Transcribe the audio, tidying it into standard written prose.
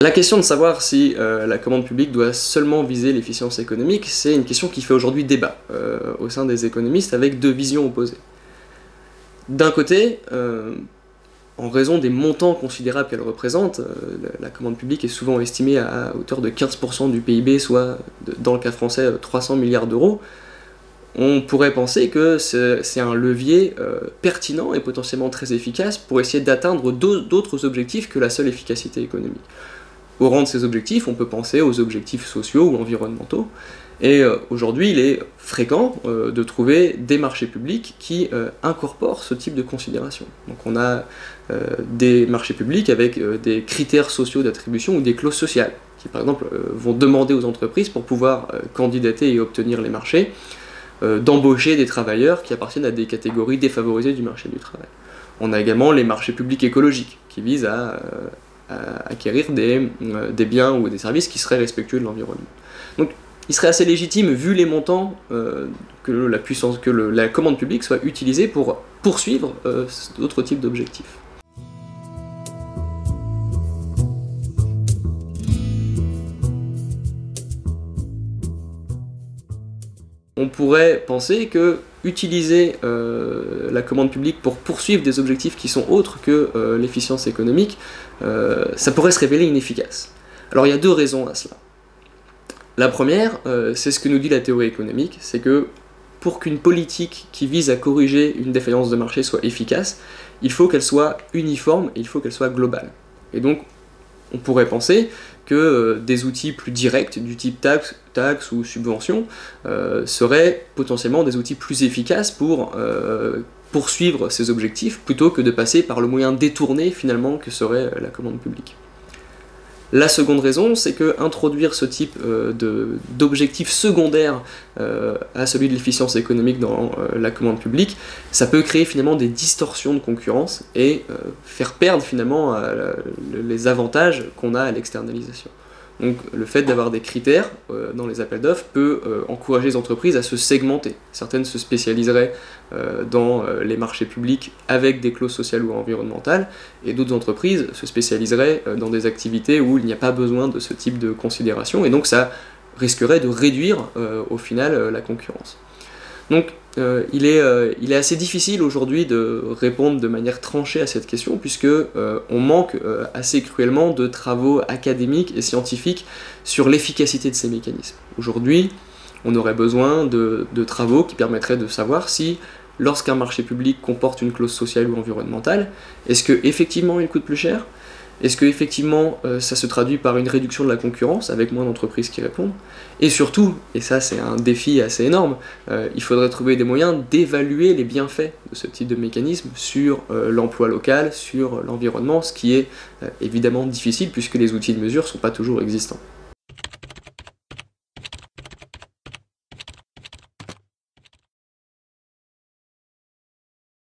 La question de savoir si la commande publique doit seulement viser l'efficience économique, c'est une question qui fait aujourd'hui débat au sein des économistes avec deux visions opposées. D'un côté, en raison des montants considérables qu'elle représente, la commande publique est souvent estimée à hauteur de 15% du PIB, soit, dans le cas français, 300 milliards d'euros. On pourrait penser que c'est un levier pertinent et potentiellement très efficace pour essayer d'atteindre d'autres objectifs que la seule efficacité économique. Au rang de ces objectifs, on peut penser aux objectifs sociaux ou environnementaux, et aujourd'hui il est fréquent de trouver des marchés publics qui incorporent ce type de considération. Donc on a des marchés publics avec des critères sociaux d'attribution ou des clauses sociales, qui par exemple vont demander aux entreprises, pour pouvoir candidater et obtenir les marchés, d'embaucher des travailleurs qui appartiennent à des catégories défavorisées du marché du travail. On a également les marchés publics écologiques, qui visent à acquérir des biens ou des services qui seraient respectueux de l'environnement. Donc il serait assez légitime, vu les montants, que la commande publique soit utilisée pour poursuivre d'autres types d'objectifs. On pourrait penser que utiliser la commande publique pour poursuivre des objectifs qui sont autres que l'efficience économique, ça pourrait se révéler inefficace. Alors il y a deux raisons à cela. La première, c'est ce que nous dit la théorie économique, c'est que pour qu'une politique qui vise à corriger une défaillance de marché soit efficace, il faut qu'elle soit uniforme et il faut qu'elle soit globale. Et donc on pourrait penser que des outils plus directs, du type taxe ou subvention, seraient potentiellement des outils plus efficaces pour poursuivre ces objectifs, plutôt que de passer par le moyen détourné finalement que serait la commande publique. La seconde raison, c'est que introduire ce type d'objectif secondaire à celui de l'efficience économique dans la commande publique, ça peut créer finalement des distorsions de concurrence et faire perdre finalement les avantages qu'on a à l'externalisation. Donc le fait d'avoir des critères dans les appels d'offres peut encourager les entreprises à se segmenter. Certaines se spécialiseraient dans les marchés publics avec des clauses sociales ou environnementales, et d'autres entreprises se spécialiseraient dans des activités où il n'y a pas besoin de ce type de considération, et donc ça risquerait de réduire au final la concurrence. Donc il est assez difficile aujourd'hui de répondre de manière tranchée à cette question, puisque on manque assez cruellement de travaux académiques et scientifiques sur l'efficacité de ces mécanismes. Aujourd'hui, on aurait besoin de travaux qui permettraient de savoir si, lorsqu'un marché public comporte une clause sociale ou environnementale, est-ce que effectivement il coûte plus cher ? Est-ce que effectivement ça se traduit par une réduction de la concurrence avec moins d'entreprises qui répondent? Et surtout, et ça c'est un défi assez énorme, il faudrait trouver des moyens d'évaluer les bienfaits de ce type de mécanisme sur l'emploi local, sur l'environnement, ce qui est évidemment difficile puisque les outils de mesure ne sont pas toujours existants.